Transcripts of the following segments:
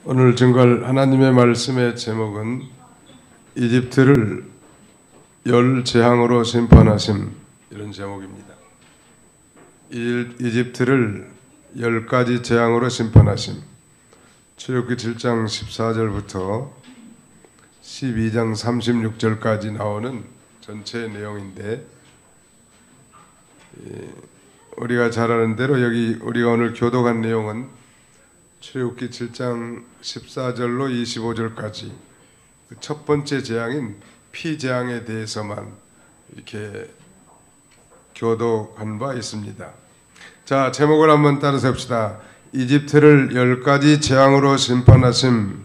오늘 증거할 하나님의 말씀의 제목은 이집트를 열 재앙으로 심판하심, 이런 제목입니다. 이집트를 10가지 재앙으로 심판하심. 출애굽기 7장 14절부터 12장 36절까지 나오는 전체 내용인데, 우리가 잘 아는 대로 여기 우리가 오늘 교독한 내용은 출애굽기 7장 14절로 25절까지 그 첫 번째 재앙인 피재앙에 대해서만 이렇게 교독한 바 있습니다. 자, 제목을 한번 따라서 봅시다. 이집트를 10가지 재앙으로 심판하심.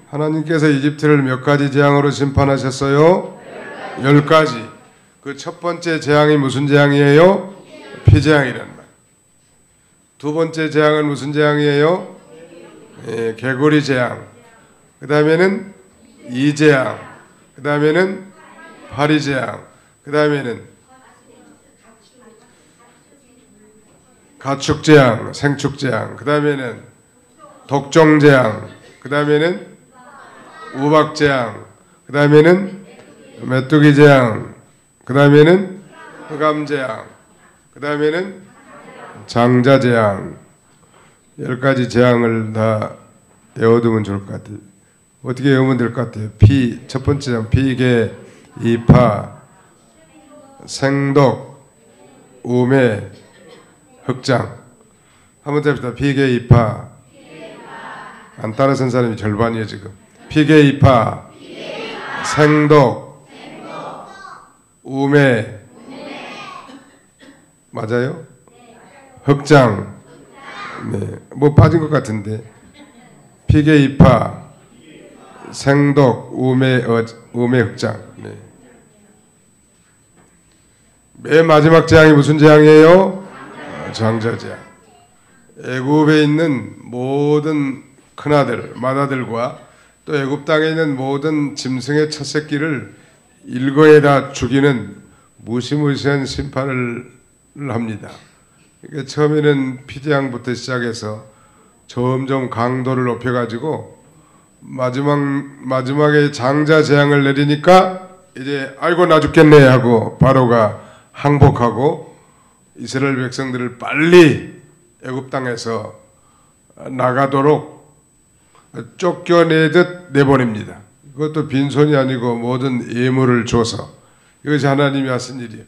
하나님께서 이집트를 몇 가지 재앙으로 심판하셨어요? 10가지. 그 첫 번째 재앙이 무슨 재앙이에요? 피재앙이란 말. 두 번째 재앙은 무슨 재앙이에요? 개구리 재앙. 그 다음에는 이재앙. 그 다음에는 파리재앙. 그 다음에는 가축재앙, 생축재앙. 그 다음에는 독종재앙. 그 다음에는 우박재앙. 그 다음에는 메뚜기재앙. 그 다음에는 흑암재앙. 그 다음에는 장자재앙. 10가지 재앙을 다 외워두면 좋을 것 같아요. 어떻게 외우면 될 것 같아요? 첫 번째 재앙, 피개, 이파, 생독, 우매, 흑장. 한번 더 합시다. 피개, 이파. 안 따라선 사람이 절반이에요 지금. 피개, 이파, 생독, 우매. 맞아요? 흑장. 네, 뭐 빠진 것 같은데. 피개, 이파, 생독, 우매, 흑장. 네. 맨 마지막 재앙이 무슨 재앙이에요? 장자재앙. 애굽에 있는 모든 큰아들, 맏아들과 또 애굽 땅에 있는 모든 짐승의 첫 새끼를 일거에다 죽이는 무시무시한 심판을 합니다. 그러니까 처음에는 피재앙부터 시작해서 점점 강도를 높여가지고 마지막에 장자재앙을 내리니까 이제 아이고 나 죽겠네 하고 바로가 항복하고 이스라엘 백성들을 빨리 애굽 땅에서 나가도록 쫓겨내듯 내보냅니다. 그것도 빈손이 아니고 모든 예물을 줘서. 이것이 하나님이 하신 일이에요.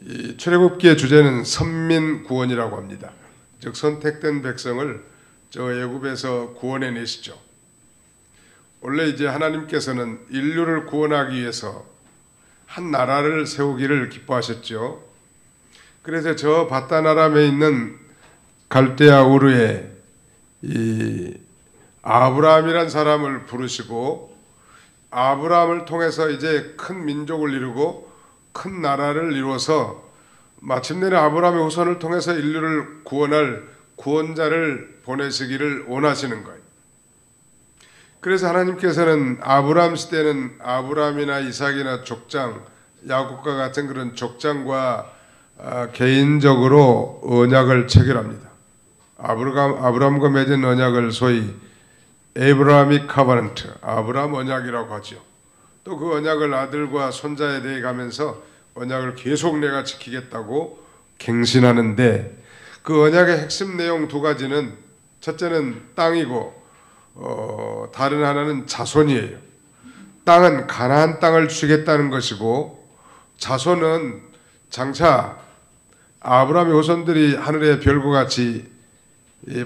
이 출애굽기의 주제는 선민 구원이라고 합니다. 즉 선택된 백성을 저 애굽에서 구원해 내시죠. 원래 이제 하나님께서는 인류를 구원하기 위해서 한 나라를 세우기를 기뻐하셨죠. 그래서 저 바다나람에 있는 갈대아 우르에 이 아브라함이란 사람을 부르시고 아브라함을 통해서 이제 큰 민족을 이루고 큰 나라를 이루어서 마침내는 아브라함의 후손을 통해서 인류를 구원할 구원자를 보내시기를 원하시는 거예요. 그래서 하나님께서는 아브라함 시대는 아브라함이나 이삭이나 족장, 야곱과 같은 그런 족장과 개인적으로 언약을 체결합니다. 아브라함과 맺은 언약을 소위 에이브라미c 커버넌트, 아브라함 언약이라고 하죠. 또 그 언약을 아들과 손자에 대해 가면서 언약을 계속 내가 지키겠다고 갱신하는데, 그 언약의 핵심 내용 두 가지는, 첫째는 땅이고 다른 하나는 자손이에요. 땅은 가나안 땅을 주겠다는 것이고, 자손은 장차 아브라함의 후손들이 하늘의 별과 같이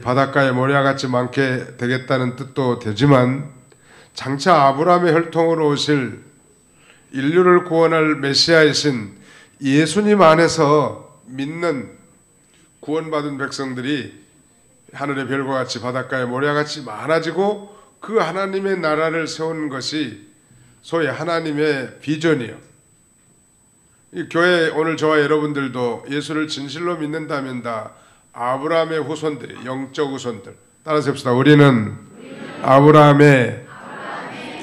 바닷가에 모래와 같이 많게 되겠다는 뜻도 되지만, 장차 아브라함의 혈통으로 오실 인류를 구원할 메시아이신 예수님 안에서 믿는 구원받은 백성들이 하늘의 별과 같이 바닷가의 모래와 같이 많아지고 그 하나님의 나라를 세우는 것이 소위 하나님의 비전이에요. 이 교회 오늘 저와 여러분들도 예수를 진실로 믿는다면 다 아브라함의 후손들이, 영적 후손들. 따라서 합시다. 우리는 아브라함의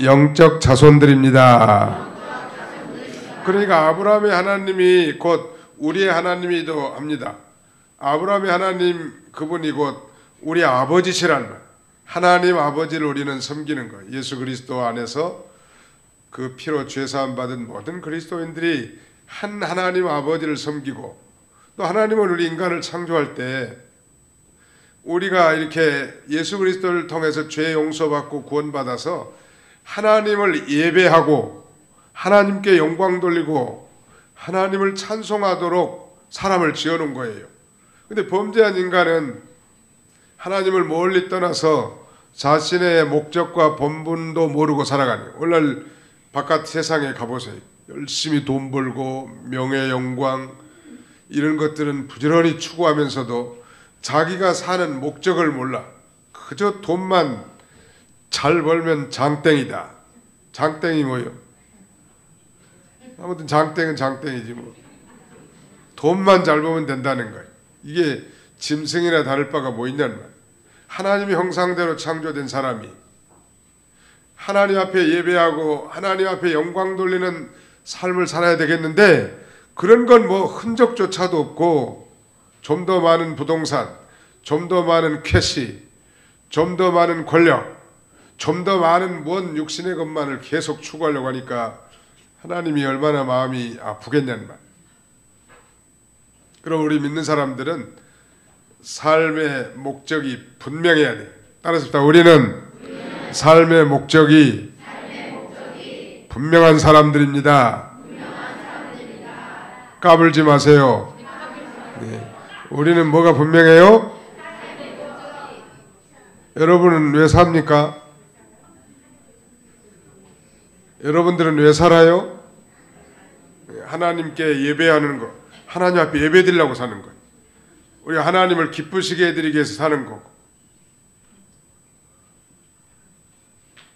영적 자손들입니다. 그러니까 아브라함의 하나님이 곧 우리의 하나님이기도 합니다. 아브라함의 하나님 그분이 곧 우리 아버지시란 말. 하나님 아버지를 우리는 섬기는 거예요. 예수 그리스도 안에서 그 피로 죄사함 받은 모든 그리스도인들이 한 하나님 아버지를 섬기고, 또 하나님은 우리 인간을 창조할 때 우리가 이렇게 예수 그리스도를 통해서 죄 용서받고 구원받아서 하나님을 예배하고 하나님께 영광 돌리고 하나님을 찬송하도록 사람을 지어놓은 거예요. 근데 범죄한 인간은 하나님을 멀리 떠나서 자신의 목적과 본분도 모르고 살아가네요. 오늘날 바깥 세상에 가보세요. 열심히 돈 벌고 명예 영광 이런 것들은 부지런히 추구하면서도 자기가 사는 목적을 몰라. 그저 돈만 잘 벌면 장땡이다. 장땡이 뭐예요? 아무튼 장땡은 장땡이지 뭐. 돈만 잘 벌면 된다는 거예요. 이게 짐승이나 다를 바가 뭐 있냐는 말이에요. 하나님의 형상대로 창조된 사람이 하나님 앞에 예배하고 하나님 앞에 영광 돌리는 삶을 살아야 되겠는데, 그런 건 뭐 흔적조차도 없고 좀 더 많은 부동산, 좀 더 많은 캐시, 좀 더 많은 권력, 좀 더 많은 뭔 육신의 것만을 계속 추구하려고 하니까 하나님이 얼마나 마음이 아프겠냐는 말. 그럼 우리 믿는 사람들은 삶의 목적이 분명해야 돼. 따라서 우리는 삶의 목적이 분명한 사람들입니다. 까불지 마세요. 네. 우리는 뭐가 분명해요? 여러분은 왜 삽니까? 여러분들은 왜 살아요? 하나님께 예배하는 거, 하나님 앞에 예배드리려고 사는 거예요. 우리가 하나님을 기쁘시게 해드리기 위해서 사는 거고.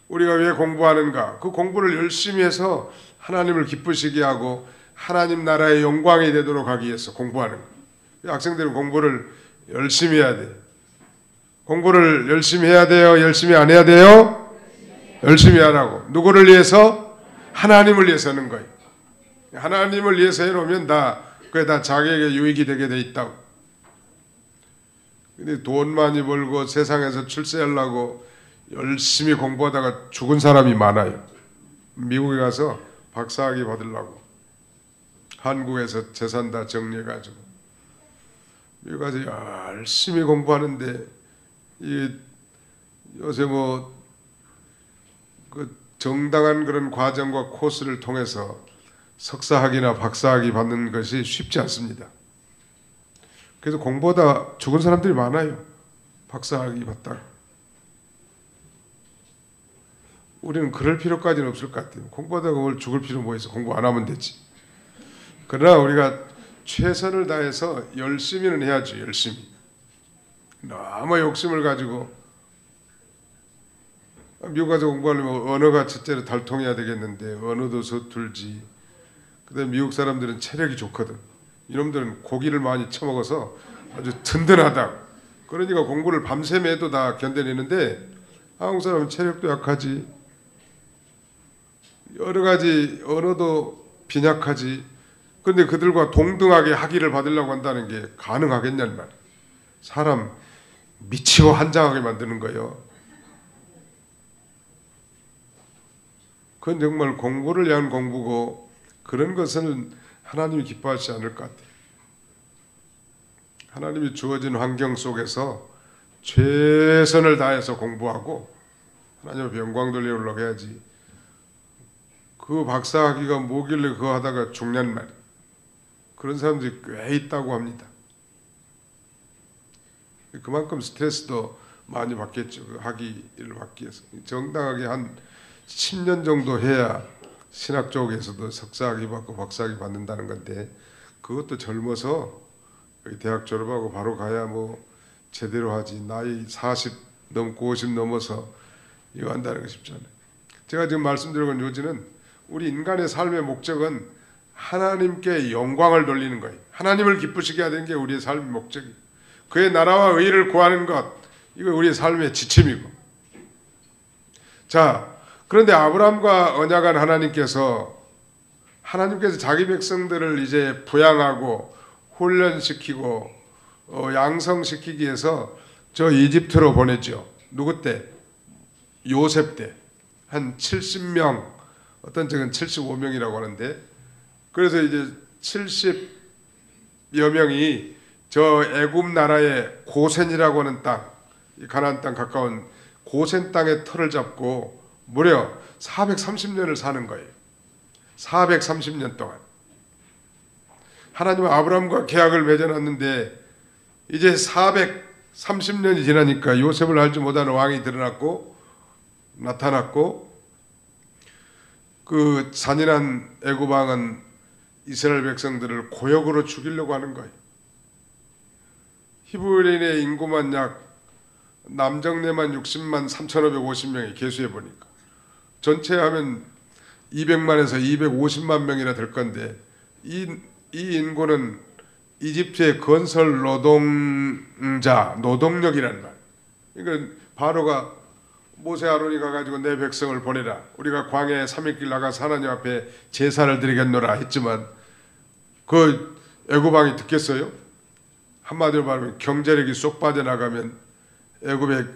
우리가 왜 공부하는가? 그 공부를 열심히 해서 하나님을 기쁘시게 하고 하나님 나라의 영광이 되도록 하기 위해서 공부하는 거예요. 학생들은 공부를 열심히 해야 돼요. 공부를 열심히 해야 돼요? 열심히 안 해야 돼요? 열심히 하라고. 누구를 위해서? 하나님을 위해서 하는 거예요. 하나님을 위해서 해놓으면 그게 다 자기에게 유익이 되게 돼 있다고. 근데 돈 많이 벌고 세상에서 출세하려고 열심히 공부하다가 죽은 사람이 많아요. 미국에 가서 박사학위 받으려고 한국에서 재산 다 정리해가지고 미국 가서 열심히 공부하는데 요새 그 정당한 그런 과정과 코스를 통해서 석사학위나 박사학위 받는 것이 쉽지 않습니다. 그래서 공부하다 죽은 사람들이 많아요. 박사학위 받다가. 우리는 그럴 필요까지는 없을 것 같아요. 공부하다가 뭘 죽을 필요 뭐 있어. 공부 안 하면 되지. 그러나 우리가 최선을 다해서 열심히는 해야지. 열심히. 너무 욕심을 가지고 미국 가서 공부하려면 언어가 첫째로 달통해야 되겠는데 언어도 서툴지. 그다음에 미국 사람들은 체력이 좋거든. 이놈들은 고기를 많이 처먹어서 아주 든든하다. 그러니까 공부를 밤샘 해도 다 견뎌내는데 한국 사람은 체력도 약하지. 여러 가지 언어도 빈약하지. 그런데 그들과 동등하게 학위를 받으려고 한다는 게 가능하겠냐는 말이에요. 사람 미치고 한장하게 만드는 거예요. 그건 정말 공부를 위한 공부고 그런 것은 하나님이 기뻐하지 않을 것 같아요. 하나님이 주어진 환경 속에서 최선을 다해서 공부하고 하나님 앞에 영광 돌리려고 해야지. 그 박사학위가 뭐길래 그거 하다가 죽냐는 말이에요. 그런 사람들이 꽤 있다고 합니다. 그만큼 스트레스도 많이 받겠죠. 그 학위를 받기 위해서. 정당하게 한 10년 정도 해야 신학 쪽에서도 석사학위 받고 박사학위 받는다는 건데 그것도 젊어서 대학 졸업하고 바로 가야 뭐 제대로 하지. 나이 40 넘고 50 넘어서 이거 한다는 거 쉽지 않아요. 제가 지금 말씀드린 건 요지는 우리 인간의 삶의 목적은 하나님께 영광을 돌리는 거예요. 하나님을 기쁘시게 하는 게 우리의 삶의 목적이에요. 그의 나라와 의를 구하는 것, 이거 우리의 삶의 지침이고. 자, 그런데 아브라함과 언약한 하나님께서 자기 백성들을 이제 부양하고 훈련시키고 양성시키기 위해서 저 이집트로 보냈죠. 누구 때? 요셉 때. 한 70명, 어떤 적은 75명이라고 하는데, 그래서 이제 70여 명이 저 애굽 나라의 고센이라고 하는 땅, 가나안 땅 가까운 고센 땅의 터를 잡고 무려 430년을 사는 거예요. 430년 동안. 하나님은 아브라함과 계약을 맺어놨는데 이제 430년이 지나니까 요셉을 알지 못하는 왕이 나타났고 그 잔인한 애굽 왕은 이스라엘 백성들을 고역으로 죽이려고 하는 거예요. 히브리인의 인구만 남정네만 60만 3,550명이 계수해 보니까 전체 하면 200만에서 250만 명이나 될 건데 이 인구는 이집트의 건설 노동력이란 말. 그러니까 바로가 모세 아론이 가가지고 내 백성을 보내라. 우리가 광야에 3일길 나가서 하나님 앞에 제사를 드리겠노라 했지만 그 애굽 왕이 듣겠어요? 한마디로 말하면 경제력이 쏙 빠져나가면 애굽의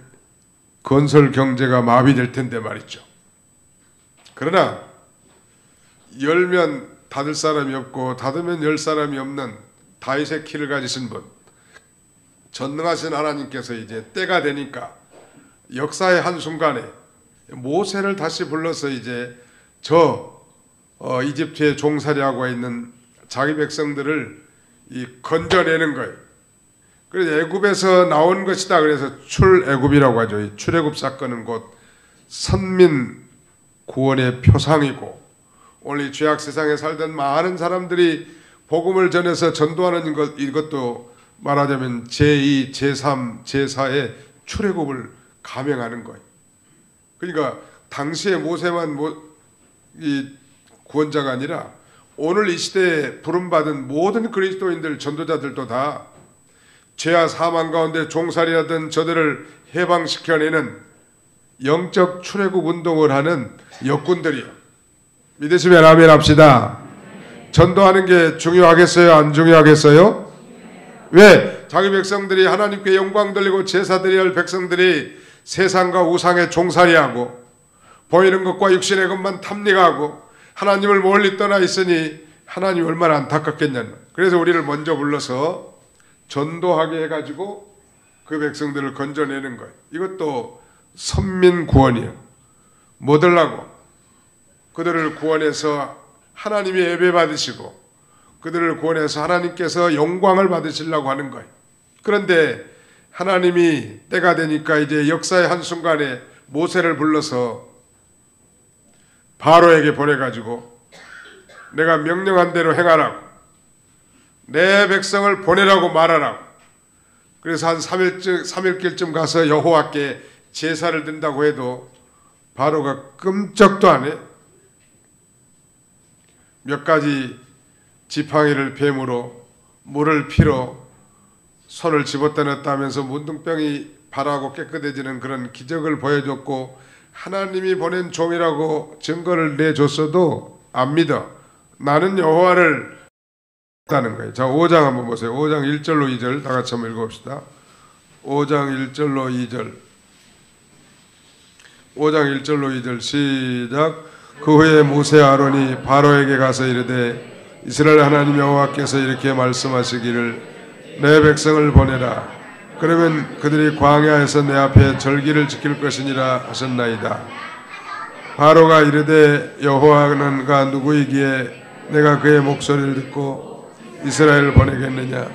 건설 경제가 마비될 텐데 말이죠. 그러나 열면 닫을 사람이 없고 닫으면 열 사람이 없는 다윗의 키를 가지신 분, 전능하신 하나님께서 이제 때가 되니까 역사의 한순간에 모세를 다시 불러서 이제 이집트에 종살이하고 있는 자기 백성들을 건져내는 거예요. 그래서 애굽에서 나온 것이다. 그래서 출애굽이라고 하죠. 이 출애굽 사건은 곧 선민 구원의 표상이고 오늘 이 죄악 세상에 살던 많은 사람들이 복음을 전해서 전도하는 이것도 말하자면 제2, 제3, 제4의 출애굽을 감행하는 거예요. 그러니까 당시에 모세만 이 구원자가 아니라 오늘 이 시대에 부름받은 모든 그리스도인들 전도자들도 다 죄와 사망 가운데 종살이하던 저들을 해방시켜내는 영적 출애굽 운동을 하는 역군들이요. 믿으시면 아멘 합시다. 전도하는 게 중요하겠어요? 안 중요하겠어요? 왜? 자기 백성들이 하나님께 영광 돌리고 제사 드려야 할 백성들이 세상과 우상에 종살이하고 보이는 것과 육신의 것만 탐닉하고 하나님을 멀리 떠나 있으니 하나님이 얼마나 안타깝겠냐는. 그래서 우리를 먼저 불러서 전도하게 해가지고 그 백성들을 건져내는 거예요. 이것도 선민 구원이에요. 뭐 하려고? 그들을 구원해서 하나님이 예배 받으시고 그들을 구원해서 하나님께서 영광을 받으시려고 하는 거예요. 그런데 하나님이 때가 되니까 이제 역사의 한순간에 모세를 불러서 바로에게 보내가지고 내가 명령한 대로 행하라고, 내 백성을 보내라고 말하라고. 그래서 한 3일길쯤 가서 여호와께 제사를 드린다고 해도 바로가 끔찍도 안 해. 몇 가지 지팡이를 뱀으로 물을 피로 손을 집었다 놨다 하면서 문둥병이 바라고 깨끗해지는 그런 기적을 보여줬고 하나님이 보낸 종이라고 증거를 내줬어도 안 믿어. 나는 여호와를 했다는 거예요. 자, 5장 한번 보세요. 5장 1절로 2절 다 같이 한번 읽어봅시다. 5장 1절로 2절 5장 1절로 2절 시작. 그 후에 모세 아론이 바로에게 가서 이르되 이스라엘 하나님 여호와께서 이렇게 말씀하시기를 내 백성을 보내라. 그러면 그들이 광야에서 내 앞에 절기를 지킬 것이니라 하셨나이다. 바로가 이르되 여호와가 누구이기에 내가 그의 목소리를 듣고 이스라엘을 보내겠느냐.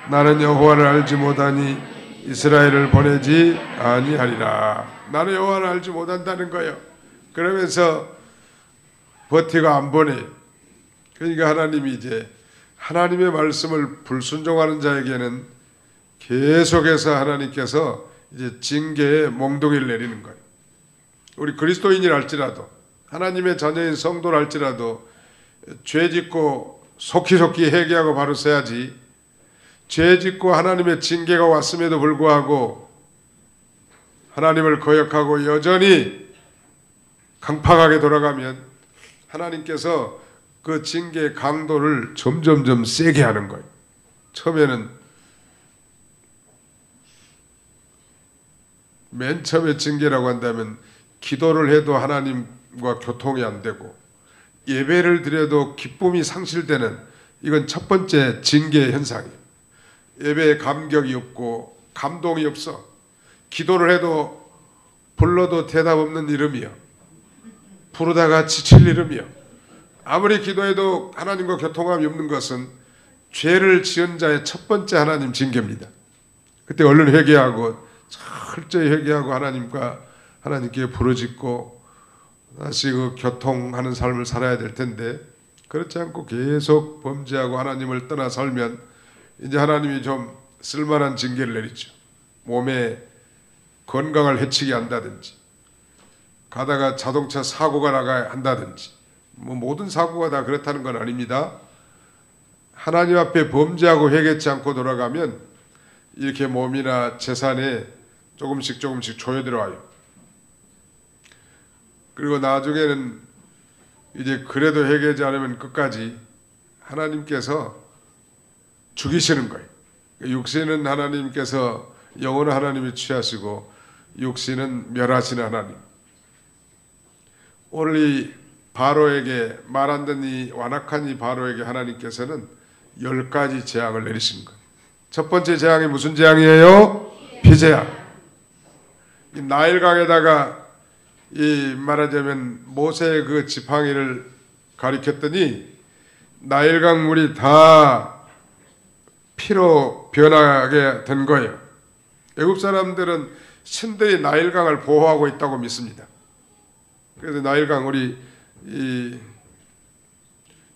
나는 여호와를 알지 못하니 이스라엘을 보내지 아니하리라. 나는 여호와를 알지 못한다는 거예요. 그러면서 버티가 안 보내. 그러니까 하나님이 이제 하나님의 말씀을 불순종하는 자에게는 계속해서 하나님께서 이제 징계의 몽둥이를 내리는 거예요. 우리 그리스도인이랄지라도 하나님의 자녀인 성도랄지라도 죄 짓고 속히속히 회개하고 바로 서야지. 죄 짓고 하나님의 징계가 왔음에도 불구하고 하나님을 거역하고 여전히 강팍하게 돌아가면 하나님께서 그 징계의 강도를 점점점 세게 하는 거예요. 처음에는 맨 처음에 징계라고 한다면 기도를 해도 하나님과 교통이 안 되고 예배를 드려도 기쁨이 상실되는, 이건 첫 번째 징계 현상이에요. 예배에 감격이 없고 감동이 없어. 기도를 해도 불러도 대답 없는 이름이요. 부르다가 지칠 이름이요. 아무리 기도해도 하나님과 교통함이 없는 것은 죄를 지은 자의 첫 번째 하나님 징계입니다. 그때 얼른 회개하고 철저히 회개하고 하나님께 부르짖고 다시 그 교통하는 삶을 살아야 될 텐데, 그렇지 않고 계속 범죄하고 하나님을 떠나 살면 이제 하나님이 좀 쓸만한 징계를 내리죠. 몸에 건강을 해치게 한다든지, 가다가 자동차 사고가 나가 한다든지, 모든 사고가 다 그렇다는 건 아닙니다. 하나님 앞에 범죄하고 회개치 않고 돌아가면 이렇게 몸이나 재산에 조금씩 조여들어와요. 그리고 나중에는 이제 그래도 회개하지 않으면 끝까지 하나님께서 죽이시는 거예요. 육신은 하나님께서, 영혼은 하나님이 취하시고 육신은 멸하시는 하나님. 오늘 이 바로에게, 말 안 듣는 이 완악한 이 바로에게 하나님께서는 10가지 재앙을 내리신 거예요. 첫 번째 재앙이 무슨 재앙이에요? 피재앙. 이 나일강에다가 이 말하자면 모세의 그 지팡이를 가리켰더니 나일강 물이 다 피로 변하게 된 거예요. 애굽 사람들은 신들이 나일강을 보호하고 있다고 믿습니다. 그래서 나일강,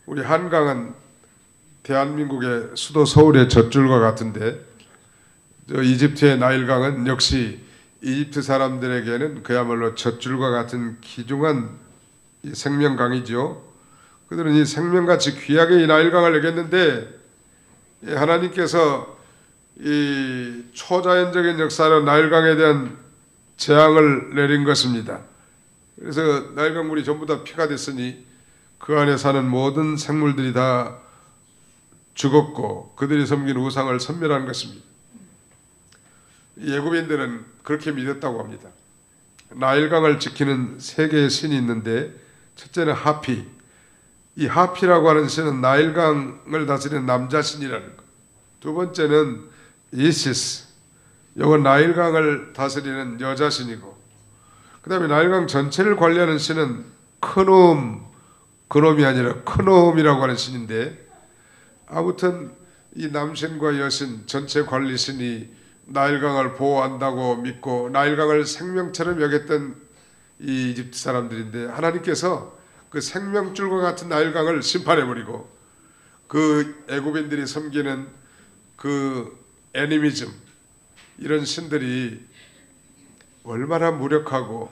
우리 한강은 대한민국의 수도 서울의 젖줄과 같은데, 이집트의 나일강은 역시 이집트 사람들에게는 그야말로 젖줄과 같은 귀중한 생명강이죠. 그들은 이 생명같이 귀하게 이 나일강을 여겼는데, 하나님께서 이 초자연적인 역사로 나일강에 대한 재앙을 내린 것입니다. 그래서 나일강 물이 전부 다 피가 됐으니 그 안에 사는 모든 생물들이 다 죽었고 그들이 섬긴 우상을 섬멸한 것입니다. 애굽인들은 그렇게 믿었다고 합니다. 나일강을 지키는 세 개의 신이 있는데, 첫째는 하피. 이 하피라고 하는 신은 나일강을 다스리는 남자 신이라는 것. 두 번째는 이시스. 이건 나일강을 다스리는 여자 신이고, 그 다음에 나일강 전체를 관리하는 신은 크놈, 그놈이 아니라 크놈이라고 하는 신인데, 아무튼 이 남신과 여신 전체 관리신이 나일강을 보호한다고 믿고 나일강을 생명처럼 여겼던 이 이집트 사람들인데, 하나님께서 그 생명줄과 같은 나일강을 심판해버리고 그 애굽인들이 섬기는 그 애니미즘, 이런 신들이 얼마나 무력하고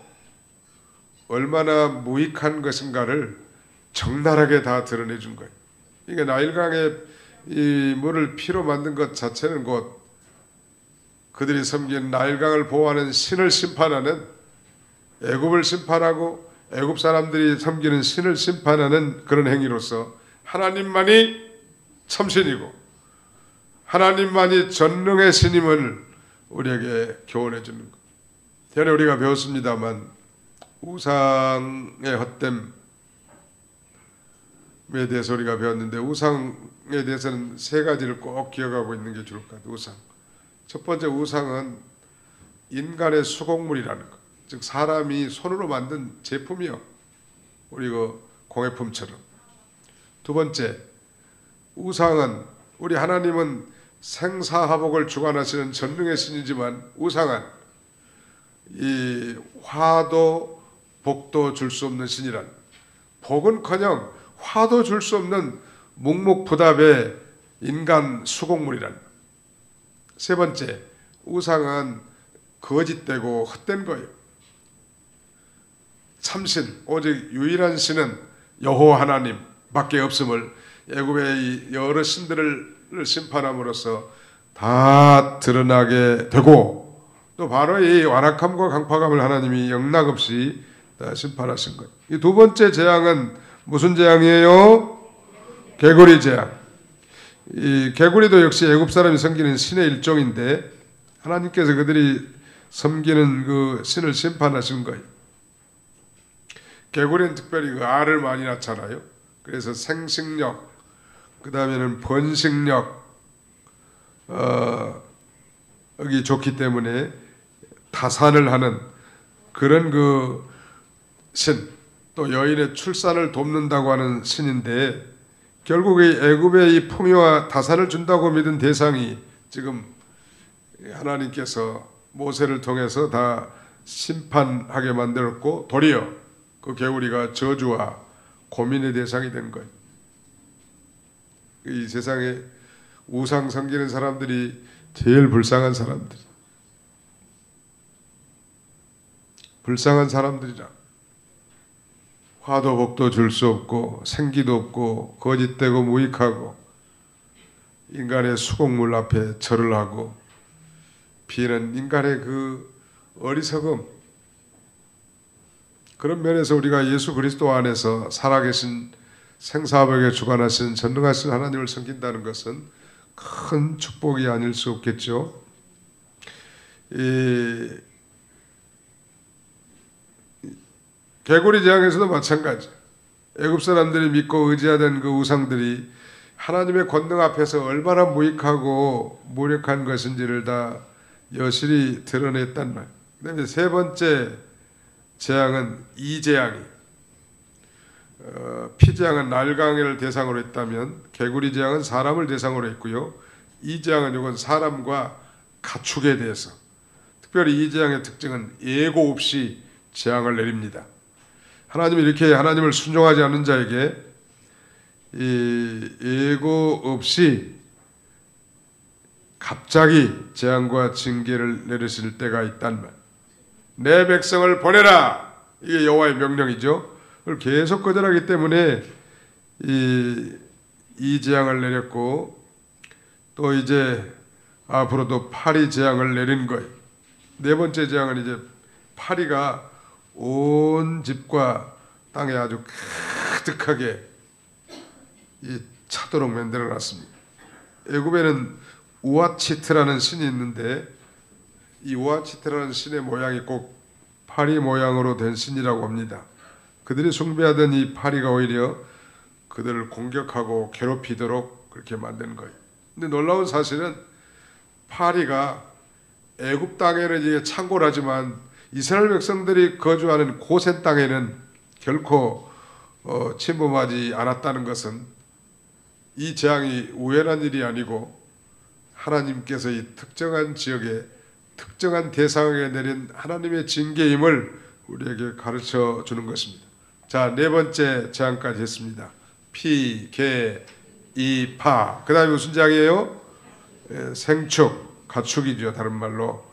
얼마나 무익한 것인가를 적나라하게 다 드러내준 거예요. 그러니까 나일강에 이 물을 피로 만든 것 자체는 곧 그들이 섬기는 나일강을 보호하는 신을 심판하는, 애굽을 심판하고 애굽 사람들이 섬기는 신을 심판하는 그런 행위로서 하나님만이 참신이고 하나님만이 전능의 신임을 우리에게 교훈해 주는 것. 전에 우리가 배웠습니다만 우상의 헛됨에 대해서 우리가 배웠는데, 우상에 대해서는 세 가지를 꼭 기억하고 있는 게 좋을 것 같아요. 우상. 첫 번째, 우상은 인간의 수곡물이라는 것. 즉 사람이 손으로 만든 제품이요. 우리 그 공예품처럼. 두 번째, 우상은, 우리 하나님은 생사화복을 주관하시는 전능의 신이지만 우상은 이 화도 복도 줄 수 없는 신이란, 복은커녕 화도 줄 수 없는 묵묵부답의 인간 수곡물이란. 세 번째, 우상은 거짓되고 헛된 거예요. 참신, 오직 유일한 신은 여호와 하나님밖에 없음을 애굽의 여러 신들을 심판함으로써 다 드러나게 되고, 또 바로 이 완악함과 강팍함을 하나님이 영락없이 다 심판하신 거예요. 이 두 번째 재앙은 무슨 재앙이에요? 개구리 재앙. 이 개구리도 역시 애굽 사람이 섬기는 신의 일종인데, 하나님께서 그들이 섬기는 그 신을 심판하신 거예요. 개구리는 특별히 그 알을 많이 낳잖아요. 그래서 생식력, 그 다음에는 번식력, 여기 좋기 때문에 다산을 하는 그런 그 신, 또 여인의 출산을 돕는다고 하는 신인데, 결국 이 애굽의 이 풍요와 다산을 준다고 믿은 대상이 지금 하나님께서 모세를 통해서 다 심판하게 만들었고, 도리어 그 개구리가 저주와 고민의 대상이 된 거예요. 이 세상에 우상 섬기는 사람들이 제일 불쌍한 사람들, 불쌍한 사람들이라. 화도 복도 줄 수 없고 생기도 없고 거짓되고 무익하고 인간의 수공물 앞에 절을 하고 비는 인간의 그 어리석음, 그런 면에서 우리가 예수 그리스도 안에서 살아계신 생사벽에 주관하신 전능하신 하나님을 섬긴다는 것은 큰 축복이 아닐 수 없겠죠. 이 개구리 재앙에서도 마찬가지. 애굽 사람들이 믿고 의지하던 그 우상들이 하나님의 권능 앞에서 얼마나 무익하고 무력한 것인지를 다 여실히 드러냈단 말. 그다음에 세 번째 재앙은 이재앙이. 피재앙은 날강을 대상으로 했다면 개구리 재앙은 사람을 대상으로 했고요. 이재앙은 이건 사람과 가축에 대해서. 특별히 이재앙의 특징은 예고 없이 재앙을 내립니다. 하나님이 이렇게 하나님을 순종하지 않는 자에게 이 예고 없이 갑자기 재앙과 징계를 내리실 때가 있단 말. 내 백성을 보내라. 이게 여호와의 명령이죠. 그걸 계속 거절하기 때문에 이 재앙을 내렸고, 또 이제 앞으로도 파리 재앙을 내린 거예요. 네 번째 재앙은 이제 파리가 온 집과 땅에 아주 가득하게 차도록 만들어 놨습니다. 애굽에는 우아치트라는 신이 있는데, 이 우아치트라는 신의 모양이 꼭 파리 모양으로 된 신이라고 합니다. 그들이 숭배하던 이 파리가 오히려 그들을 공격하고 괴롭히도록 그렇게 만든 거예요. 근데 놀라운 사실은 파리가 애굽 땅에는 이게 창궐하지만 이스라엘 백성들이 거주하는 고센 땅에는 결코 침범하지 않았다는 것은 이 재앙이 우연한 일이 아니고 하나님께서 이 특정한 지역에 특정한 대상에게 내린 하나님의 징계임을 우리에게 가르쳐 주는 것입니다. 자, 네 번째 재앙까지 했습니다. 피, 개, 이, 파. 그 다음에 무슨 재앙이에요? 생축, 가축이죠. 다른 말로.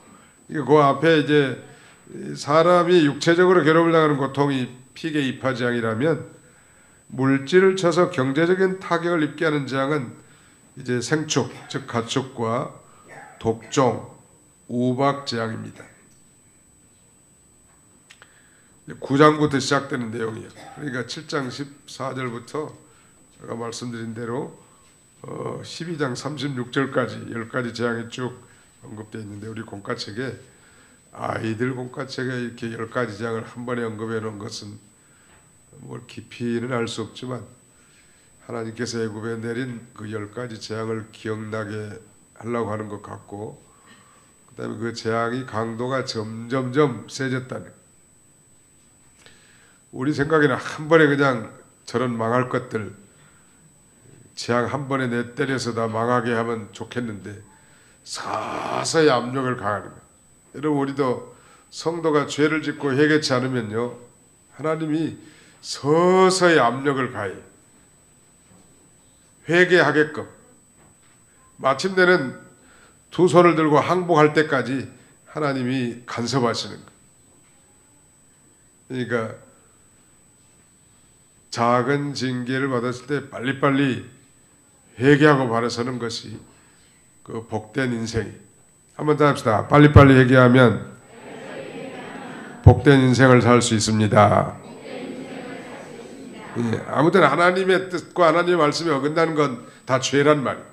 그 앞에 이제 사람이 육체적으로 괴롭을 당하는 고통이 피계 이파 재앙이라면, 물질을 쳐서 경제적인 타격을 입게 하는 재앙은 이제 생축, 즉 가축과 독종, 우박 재앙입니다. 9장부터 시작되는 내용이에요. 그러니까 7장 14절부터 제가 말씀드린 대로 12장 36절까지 10가지 재앙이 쭉 언급되어 있는데, 우리 공과책에 아이들 공과책에 이렇게 10가지 재앙을 한 번에 언급해 놓은 것은 뭘 깊이는 알 수 없지만 하나님께서 애굽에 내린 그 10가지 재앙을 기억나게 하려고 하는 것 같고, 그 다음에 그 재앙이 강도가 점점점 세졌다는, 우리 생각에는 한 번에 그냥 저런 망할 것들 재앙 한 번에 내 때려서 다 망하게 하면 좋겠는데 서서히 압력을 가하는 거예요. 여러분, 우리도 성도가 죄를 짓고 회개치 않으면요, 하나님이 서서히 압력을 가해요. 회개하게끔. 마침내는 두 손을 들고 항복할 때까지 하나님이 간섭하시는 거예요. 그러니까 작은 징계를 받았을 때 빨리빨리 회개하고 바로 서는 것이 그 복된 인생이. 한번 더 합시다. 빨리빨리 회개하면 복된 인생을 살 수 있습니다. 예, 아무튼 하나님의 뜻과 하나님의 말씀에 어긋나는 건 다 죄란 말이에요.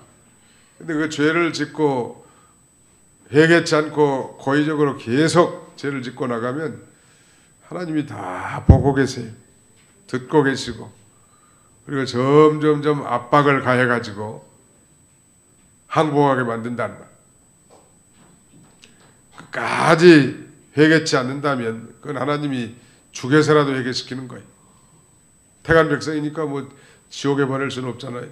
근데 그 죄를 짓고 회개치 않고 고의적으로 계속 죄를 짓고 나가면 하나님이 다 보고 계세요. 듣고 계시고, 그리고 점점점 압박을 가해가지고 항복하게 만든다는 말. 끝까지 회개치 않는다면 그건 하나님이 죽여서라도 회개시키는 거예요. 택한 백성이니까 뭐 지옥에 보낼 수는 없잖아요.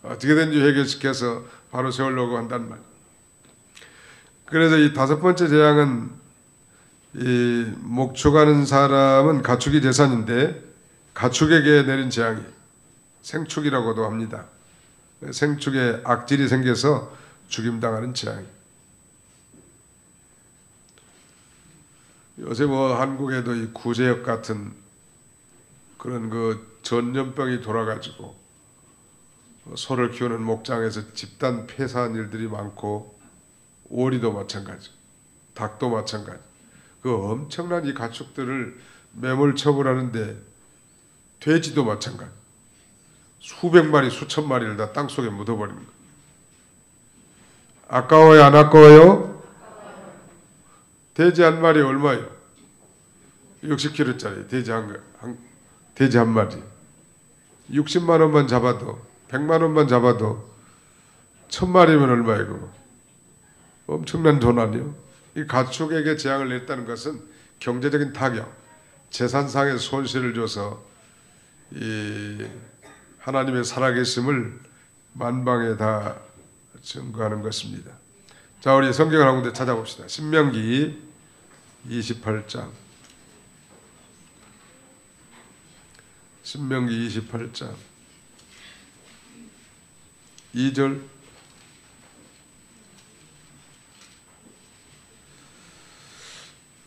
어떻게든지 회개시켜서 바로 세우려고 한단 말. 그래서 이 다섯 번째 재앙은, 이 목축하는 사람은 가축이 재산인데 가축에게 내린 재앙이 생축이라고도 합니다. 생축에 악질이 생겨서 죽임당하는 재앙이. 요새 뭐 한국에도 이 구제역 같은 그런 그 전염병이 돌아가지고 소를 키우는 목장에서 집단 폐사한 일들이 많고, 오리도 마찬가지, 닭도 마찬가지. 그 엄청난 이 가축들을 매몰 처분하는데, 돼지도 마찬가지. 수백 마리, 수천 마리를 다 땅속에 묻어버리는 거예요. 아까워요, 안 아까워요? 돼지 한 마리 얼마예요? 60kg짜리 돼지 한 마리. 60만 원만 잡아도, 100만 원만 잡아도 1000마리면 얼마예요? 엄청난 돈 아니에요? 이 가축에게 재앙을 냈다는 것은 경제적인 타격, 재산상의 손실을 줘서 이 하나님의 살아계심을 만방에 다 증거하는 것입니다. 자, 우리 성경을 한 군데 찾아봅시다. 신명기 28장. 신명기 28장 2절,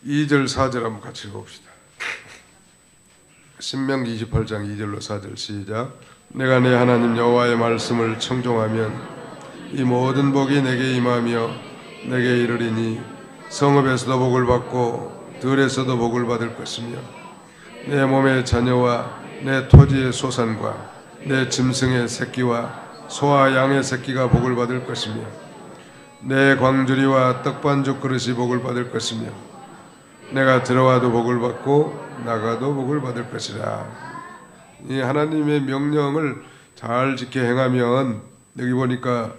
4절 한번 같이 읽어봅시다. 신명기 28장 2절로 4절 시작. 내가 내 하나님 여호와의 말씀을 청종하면 이 모든 복이 내게 임하며 내게 이르리니 성읍에서도 복을 받고 들에서도 복을 받을 것이며 내 몸의 자녀와 내 토지의 소산과 내 짐승의 새끼와 소와 양의 새끼가 복을 받을 것이며 내 광주리와 떡반죽 그릇이 복을 받을 것이며 내가 들어와도 복을 받고 나가도 복을 받을 것이라. 이 하나님의 명령을 잘 지켜 행하면, 여기 보니까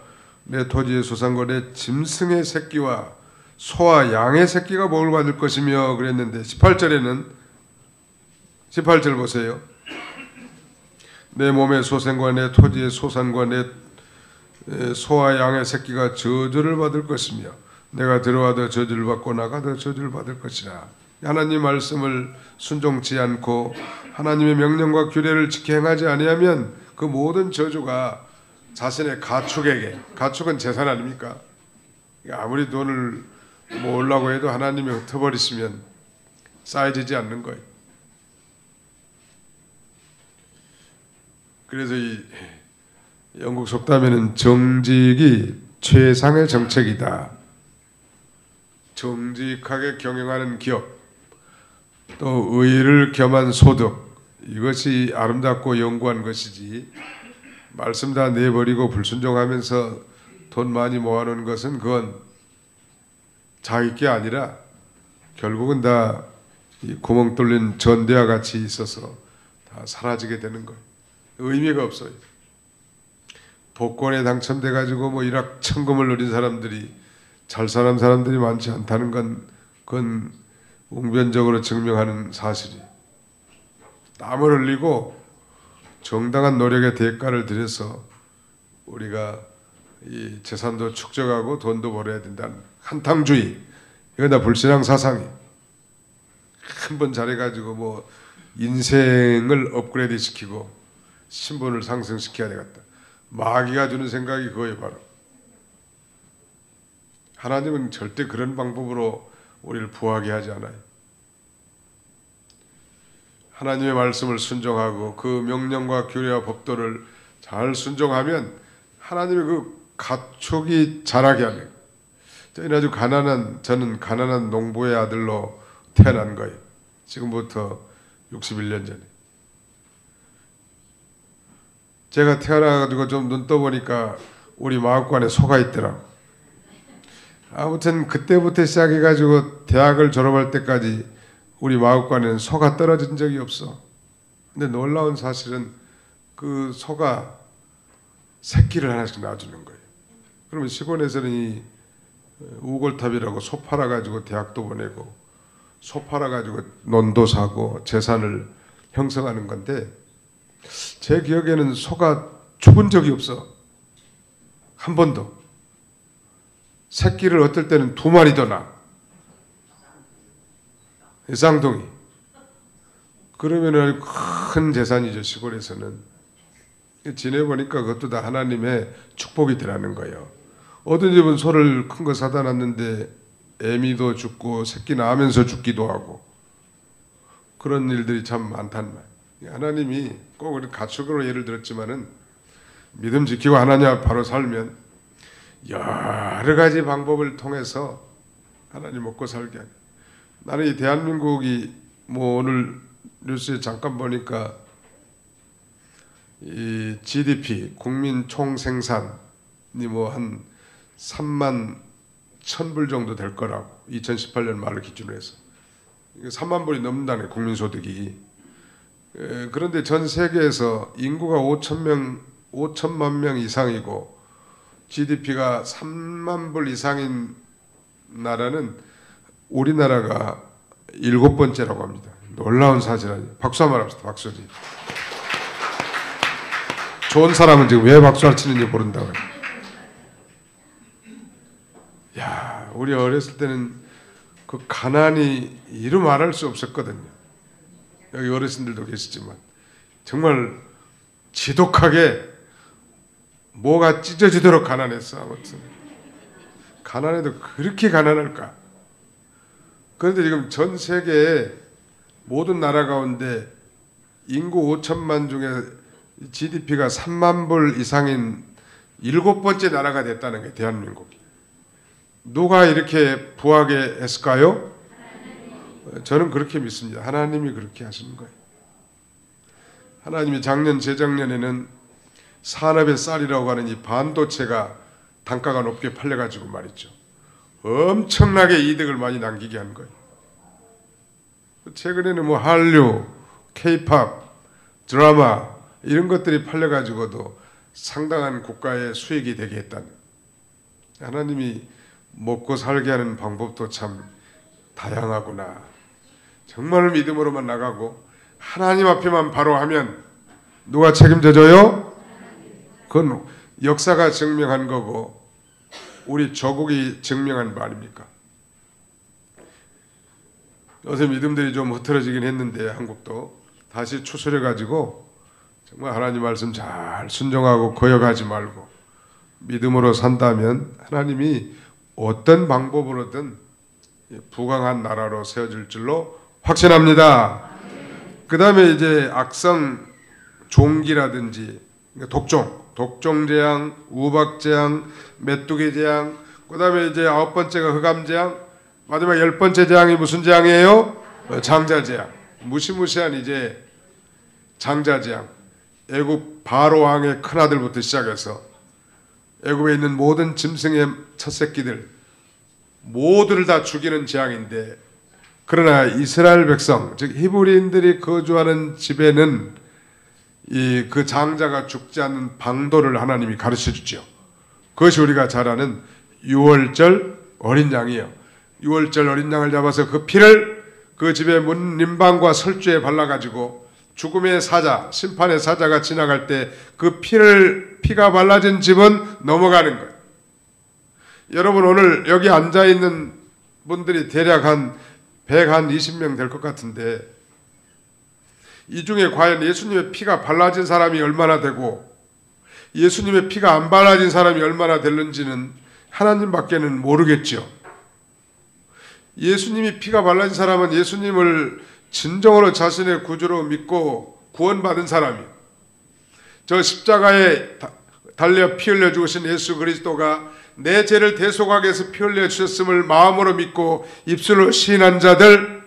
내 토지의 소산과 내 짐승의 새끼와 소와 양의 새끼가 복을 받을 것이며 그랬는데, 18절에는 18절 보세요. 내 몸의 소생과 내 토지의 소산과 내 소와 양의 새끼가 저주를 받을 것이며 내가 들어와도 저주를 받고 나가도 저주를 받을 것이라. 하나님 말씀을 순종치 않고 하나님의 명령과 규례를 지켜 행하지 아니하면 그 모든 저주가 자신의 가축에게, 가축은 재산 아닙니까? 아무리 돈을 모으려고 해도 하나님이 흩어버리시면 쌓여지지 않는 거예요. 그래서 이 영국 속담에는 정직이 최상의 정책이다. 정직하게 경영하는 기업, 또 의를 겸한 소득, 이것이 아름답고 영구한 것이지, 말씀 다 내버리고 불순종하면서 돈 많이 모아놓은 것은 그건 자기 게 아니라 결국은 다 구멍 뚫린 전대와 같이 있어서 다 사라지게 되는 거예요. 의미가 없어요. 복권에 당첨돼 가지고 뭐 일확천금을 누린 사람들이 잘 사는 사람들이 많지 않다는 건, 그건 웅변적으로 증명하는 사실이. 땀을 흘리고 정당한 노력의 대가를 들여서 우리가 이 재산도 축적하고 돈도 벌어야 된다는 한탕주의, 이건 다 불신앙 사상이. 한 번 잘해가지고 뭐 인생을 업그레이드 시키고 신분을 상승시켜야 되겠다. 마귀가 주는 생각이 그거예요, 바로. 하나님은 절대 그런 방법으로 우리를 부하게 하지 않아요. 하나님의 말씀을 순종하고 그 명령과 규례와 법도를 잘 순종하면 하나님의 그 가축이 자라게 하는. 저는 가난한 농부의 아들로 태어난 거예요. 지금부터 61년 전에. 제가 태어나가지고 좀 눈 떠보니까 우리 마을관에 소가 있더라고. 아무튼 그때부터 시작해가지고 대학을 졸업할 때까지 우리 마국간에는 소가 떨어진 적이 없어. 근데 놀라운 사실은 그 소가 새끼를 하나씩 낳아주는 거예요. 그러면 시골에서는 이 우골탑이라고 소 팔아가지고 대학도 보내고 소 팔아가지고 논도 사고 재산을 형성하는 건데, 제 기억에는 소가 죽은 적이 없어. 한 번도. 새끼를 어떨 때는 2마리도 낳아. 쌍둥이. 그러면은 큰 재산이죠, 시골에서는. 지내보니까 그것도 다 하나님의 축복이더라는 거예요. 어떤 집은 소를 큰 거 사다 놨는데 애미도 죽고 새끼 낳으면서 죽기도 하고 그런 일들이 참 많단 말이에요. 하나님이 꼭 우리 가축으로 예를 들었지만은 믿음 지키고 하나님 바로 살면 여러 가지 방법을 통해서 하나님 먹고 살게 하는. 나는 이 대한민국이 뭐 오늘 뉴스에 잠깐 보니까 이 GDP 국민 총생산이 뭐 한 3만 1,000불 정도 될 거라고 2018년 말을 기준으로 해서 3만 불이 넘는다네 국민소득이. 그런데 전 세계에서 인구가 5천만 명 이상이고 GDP가 3만 불 이상인 나라는 우리나라가 7번째라고 합니다. 놀라운 사실 아니에요. 박수 한번 합시다. 박수리. 좋은 사람은 지금 왜 박수를 치는지 모른다고요. 야, 우리 어렸을 때는 그 가난이 이루 말할 수 없었거든요. 여기 어르신들도 계시지만 정말 지독하게 뭐가 찢어지도록 가난했어. 아무튼 가난해도 그렇게 가난할까? 그런데 지금 전 세계의 모든 나라 가운데 인구 5천만 중에 GDP가 3만 불 이상인 7번째 나라가 됐다는 게 대한민국이. 누가 이렇게 부하게 했을까요? 저는 그렇게 믿습니다. 하나님이 그렇게 하시는 거예요. 하나님이 작년 재작년에는 산업의 쌀이라고 하는 이 반도체가 단가가 높게 팔려가지고 말이죠. 엄청나게 이득을 많이 남기게 한 거예요. 최근에는 뭐 한류, K-팝, 드라마 이런 것들이 팔려가지고도 상당한 국가의 수익이 되게 했다는. 하나님이 먹고 살게 하는 방법도 참 다양하구나. 정말 믿음으로만 나가고 하나님 앞에만 바로 하면 누가 책임져줘요? 그건 역사가 증명한 거고 우리 조국이 증명한 바 아닙니까? 요새 믿음들이 좀 흐트러지긴 했는데 한국도 다시 추스려가지고 정말 하나님 말씀 잘 순종하고 거역하지 말고 믿음으로 산다면 하나님이 어떤 방법으로든 부강한 나라로 세워질 줄로 확신합니다. 그 다음에 이제 악성 종기라든지 독종재앙, 우박재앙, 메뚜기재앙, 그 다음에 이제 9번째가 흑암재앙, 마지막 10번째 재앙이 무슨 재앙이에요? 장자재앙. 무시무시한 이제 장자재앙. 애굽 바로 왕의 큰아들부터 시작해서 애굽에 있는 모든 짐승의 첫 새끼들 모두를 다 죽이는 재앙인데, 그러나 이스라엘 백성 즉 히브리인들이 거주하는 집에는 그 장자가 죽지 않는 방도를 하나님이 가르쳐 주죠. 그것이 우리가 잘 아는 유월절 어린 양이에요. 유월절 어린 양을 잡아서 그 피를 그 집의 문 림방과 설주에 발라가지고 죽음의 사자, 심판의 사자가 지나갈 때 그 피가 발라진 집은 넘어가는 거예요. 여러분 오늘 여기 앉아있는 분들이 대략 한 120명 될 것 같은데 이 중에 과연 예수님의 피가 발라진 사람이 얼마나 되고 예수님의 피가 안 발라진 사람이 얼마나 되는지는 하나님밖에는 모르겠죠. 예수님이 피가 발라진 사람은 예수님을 진정으로 자신의 구주로 믿고 구원받은 사람이에요. 저 십자가에 달려 피 흘려 죽으신 예수 그리스도가 내 죄를 대속하기 위해서 피 흘려 주셨음을 마음으로 믿고 입술로 시인한 자들,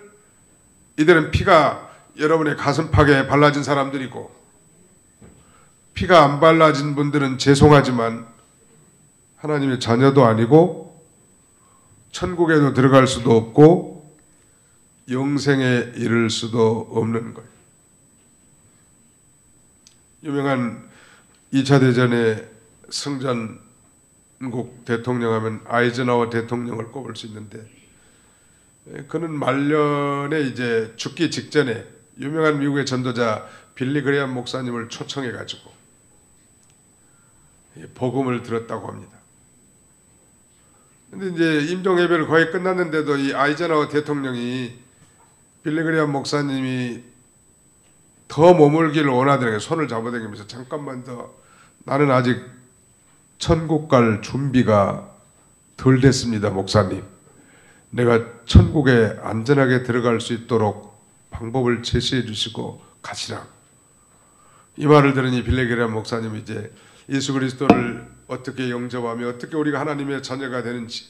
이들은 피가 여러분의 가슴팍에 발라진 사람들이고, 피가 안 발라진 분들은 죄송하지만 하나님의 자녀도 아니고 천국에도 들어갈 수도 없고 영생에 이를 수도 없는 거예요. 유명한 2차 대전의 승전국 대통령 하면 아이젠하워 대통령을 꼽을 수 있는데, 그는 말년에 이제 죽기 직전에 유명한 미국의 전도자 빌리 그레엄 목사님을 초청해 가지고 복음을 들었다고 합니다. 근데 이제 임종 예배를 거의 끝났는데도 이 아이젠하워 대통령이 빌리 그레엄 목사님이 더 머물기를 원하더라고요. 손을 잡아당기면서 잠깐만 더, 나는 아직 천국 갈 준비가 덜 됐습니다, 목사님. 내가 천국에 안전하게 들어갈 수 있도록 방법을 제시해 주시고 가시라. 이 말을 들으니 빌리 그레엄 목사님이 이제 예수 그리스도를 어떻게 영접하며 어떻게 우리가 하나님의 자녀가 되는지,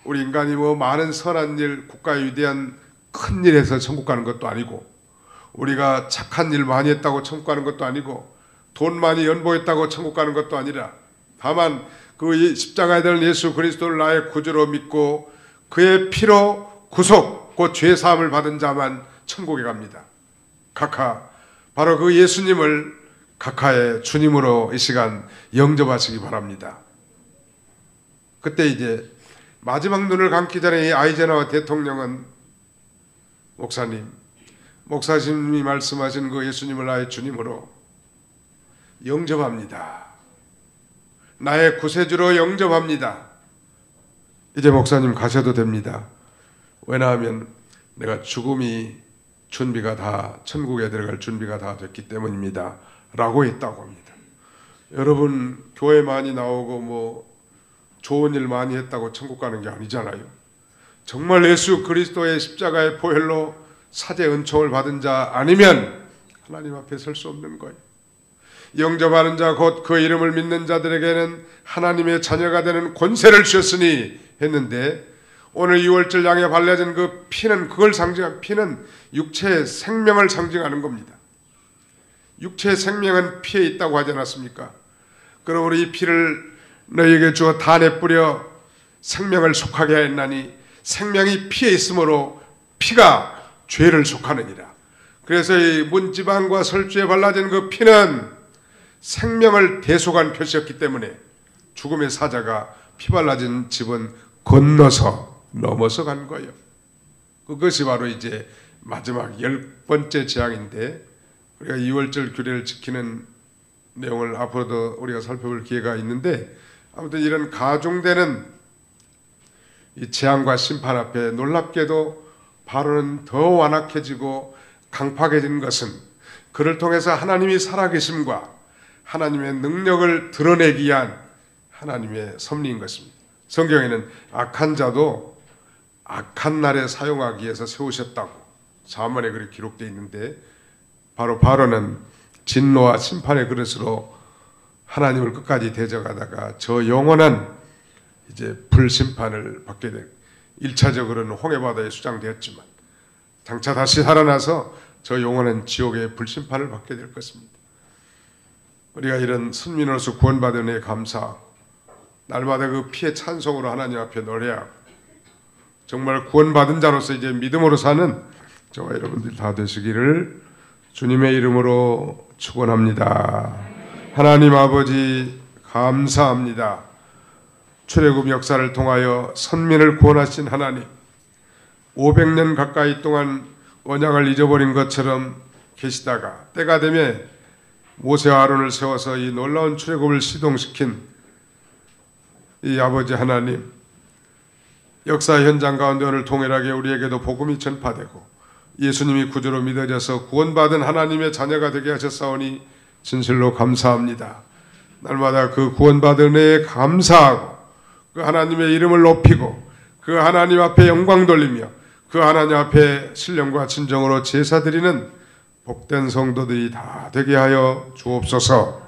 우리 인간이 뭐 많은 선한 일, 국가의 위대한 큰 일에서 천국 가는 것도 아니고, 우리가 착한 일 많이 했다고 천국 가는 것도 아니고, 돈 많이 연보했다고 천국 가는 것도 아니라, 다만 그 십자가에 달린 예수 그리스도를 나의 구주로 믿고 그의 피로 구속, 곧 죄 사함을 받은 자만 천국에 갑니다. 각하, 바로 그 예수님을 각하의 주님으로 이 시간 영접하시기 바랍니다. 그때 이제 마지막 눈을 감기 전에 이 아이젠하워 대통령은 목사님이 말씀하신 그 예수님을 나의 주님으로 영접합니다. 나의 구세주로 영접합니다. 이제 목사님 가셔도 됩니다. 왜냐하면 내가 죽음이 준비가 다, 천국에 들어갈 준비가 다 됐기 때문입니다 라고 했다고 합니다. 여러분, 교회 많이 나오고 뭐 좋은 일 많이 했다고 천국 가는 게 아니잖아요. 정말 예수 그리스도의 십자가의 보혈로 사제 은총을 받은 자 아니면 하나님 앞에 설 수 없는 거예요. 영접하는 자, 곧 그 이름을 믿는 자들에게는 하나님의 자녀가 되는 권세를 주셨으니 했는데, 오늘 6월절 양에 발려진 그 피는, 그걸 상징한 피는 육체의 생명을 상징하는 겁니다. 육체의 생명은 피에 있다고 하지 않았습니까? 그러므로 이 피를 너희에게 주어 단에 뿌려 생명을 속하게 하였나니, 생명이 피에 있으므로 피가 죄를 속하느니라. 그래서 이 문지방과 설주에 발라진 그 피는 생명을 대속한 표시였기 때문에 죽음의 사자가 피 발라진 집은 넘어서 간 거예요. 그것이 바로 이제 마지막 10번째 재앙인데, 우리가 2월절 규례를 지키는 내용을 앞으로도 우리가 살펴볼 기회가 있는데, 아무튼 이런 가중되는 이 재앙과 심판 앞에 놀랍게도 바로는 더 완악해지고 강팍해진 것은 그를 통해서 하나님이 살아계심과 하나님의 능력을 드러내기 위한 하나님의 섭리인 것입니다. 성경에는 악한 자도 악한 날에 사용하기 위해서 세우셨다고 사문에 그렇게 기록되어 있는데, 바로 바로는 진노와 심판의 그릇으로 하나님을 끝까지 대적하다가 저 영원한 이제 불심판을 받게 될, 1차적으로는 홍해바다에 수장되었지만 장차 다시 살아나서 저 영원한 지옥의 불심판을 받게 될 것입니다. 우리가 이런 선민으로서 구원받은 데 감사, 날마다 그 피의 찬송으로 하나님 앞에 노래하고, 정말 구원받은 자로서 이제 믿음으로 사는 저와 여러분들 다 되시기를 주님의 이름으로 축원합니다. 하나님 아버지 감사합니다. 출애굽 역사를 통하여 선민을 구원하신 하나님, 500년 가까이 동안 언약을 잊어버린 것처럼 계시다가 때가 되면 모세와 아론을 세워서 이 놀라운 출애굽을 시동시킨 이 아버지 하나님, 역사 현장 가운데 오늘 동일하게 우리에게도 복음이 전파되고 예수님이 구주로 믿어져서 구원받은 하나님의 자녀가 되게 하셨사오니 진실로 감사합니다. 날마다 그 구원받은 은혜에 감사하고 그 하나님의 이름을 높이고 그 하나님 앞에 영광 돌리며 그 하나님 앞에 신령과 진정으로 제사드리는 복된 성도들이 다 되게 하여 주옵소서.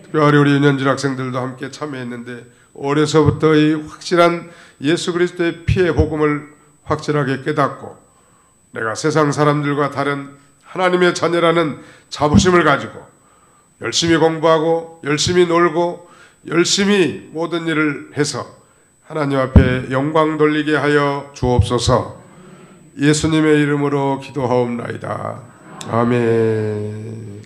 특별히 우리 유년질 학생들도 함께 참여했는데, 어려서부터 이 확실한 예수 그리스도의 피의 복음을 확실하게 깨닫고 내가 세상 사람들과 다른 하나님의 자녀라는 자부심을 가지고 열심히 공부하고 열심히 놀고 열심히 모든 일을 해서 하나님 앞에 영광 돌리게 하여 주옵소서. 예수님의 이름으로 기도하옵나이다. 아멘.